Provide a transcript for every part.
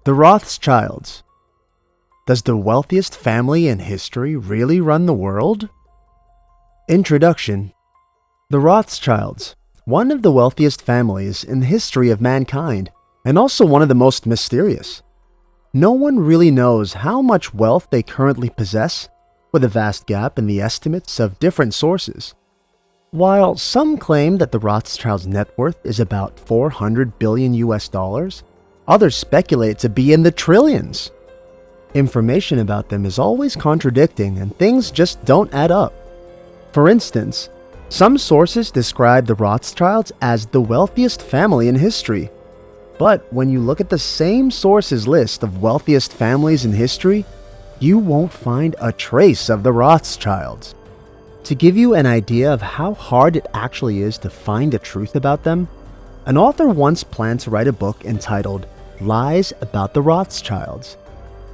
The Rothschilds. Does the wealthiest family in history really run the world? Introduction. The Rothschilds, one of the wealthiest families in the history of mankind, and also one of the most mysterious. No one really knows how much wealth they currently possess, with a vast gap in the estimates of different sources. While some claim that the Rothschilds' net worth is about $400 billion, others speculate to be in the trillions. Information about them is always contradicting and things just don't add up. For instance, some sources describe the Rothschilds as the wealthiest family in history. But when you look at the same source's list of wealthiest families in history, you won't find a trace of the Rothschilds. To give you an idea of how hard it actually is to find the truth about them, an author once planned to write a book entitled Lies About the Rothschilds,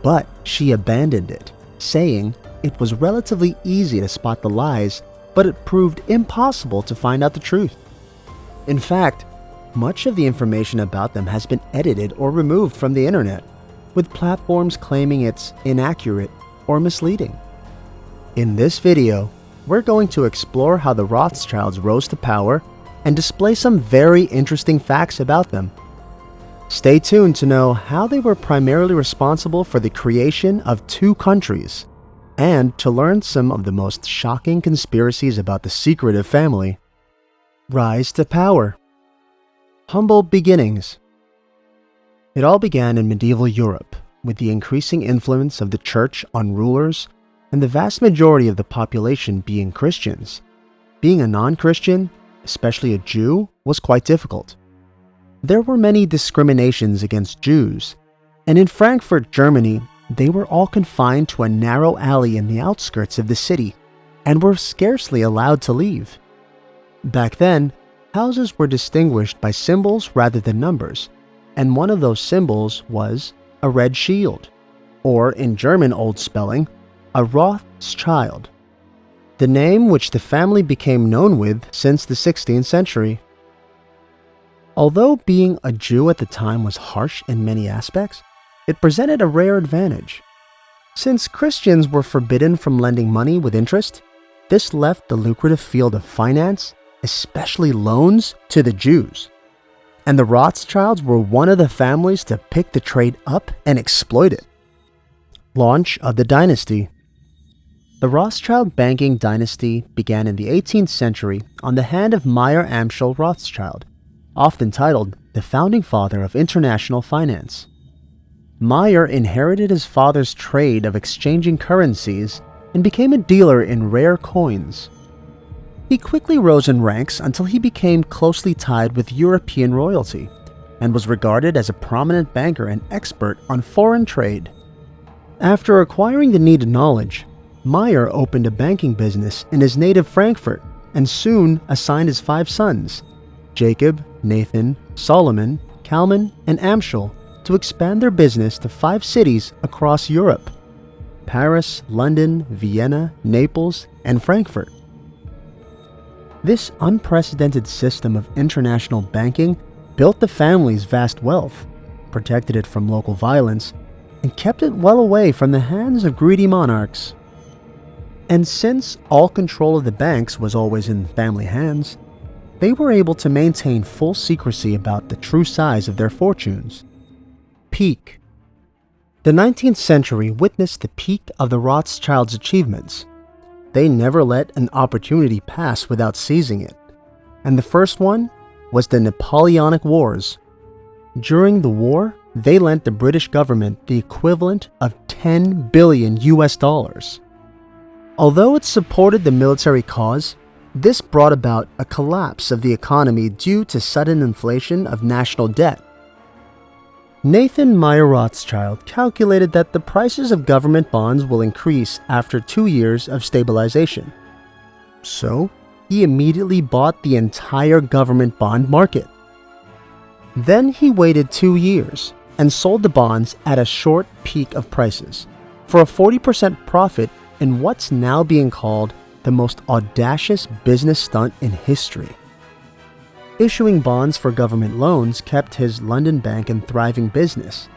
but she abandoned it, saying it was relatively easy to spot the lies, but it proved impossible to find out the truth. In fact, much of the information about them has been edited or removed from the internet, with platforms claiming it's inaccurate or misleading. In this video, we're going to explore how the Rothschilds rose to power and display some very interesting facts about them. Stay tuned to know how they were primarily responsible for the creation of two countries, and to learn some of the most shocking conspiracies about the secretive family. Rise to power. Humble beginnings. It all began in medieval Europe, with the increasing influence of the church on rulers and the vast majority of the population being Christians. Being a non-Christian, especially a Jew, was quite difficult. There were many discriminations against Jews, and in Frankfurt, Germany, they were all confined to a narrow alley in the outskirts of the city and were scarcely allowed to leave. Back then, houses were distinguished by symbols rather than numbers, and one of those symbols was a red shield, or in German old spelling, a Rothschild, the name which the family became known with since the 16th century. Although being a Jew at the time was harsh in many aspects, it presented a rare advantage. Since Christians were forbidden from lending money with interest, this left the lucrative field of finance, especially loans, to the Jews. And the Rothschilds were one of the families to pick the trade up and exploit it. Launch of the dynasty. The Rothschild banking dynasty began in the 18th century on the hand of Mayer Amschel Rothschild, often titled the founding father of international finance. Mayer inherited his father's trade of exchanging currencies and became a dealer in rare coins. He quickly rose in ranks until he became closely tied with European royalty and was regarded as a prominent banker and expert on foreign trade. After acquiring the needed knowledge, Mayer opened a banking business in his native Frankfurt and soon assigned his 5 sons, Jacob, Nathan, Solomon, Kalman, and Amschel, to expand their business to 5 cities across Europe: Paris, London, Vienna, Naples, and Frankfurt. This unprecedented system of international banking built the family's vast wealth, protected it from local violence, and kept it well away from the hands of greedy monarchs. And since all control of the banks was always in family hands, they were able to maintain full secrecy about the true size of their fortunes. Peak. The 19th century witnessed the peak of the Rothschilds' achievements. They never let an opportunity pass without seizing it, and the first one was the Napoleonic Wars. During the war, they lent the British government the equivalent of $10 billion. Although it supported the military cause, this brought about a collapse of the economy due to sudden inflation of national debt. Nathan Mayer Rothschild calculated that the prices of government bonds will increase after 2 years of stabilization. So, he immediately bought the entire government bond market. Then he waited 2 years and sold the bonds at a short peak of prices for a 40% profit in what's now being called the most audacious business stunt in history. Issuing bonds for government loans kept his London bank in thriving business,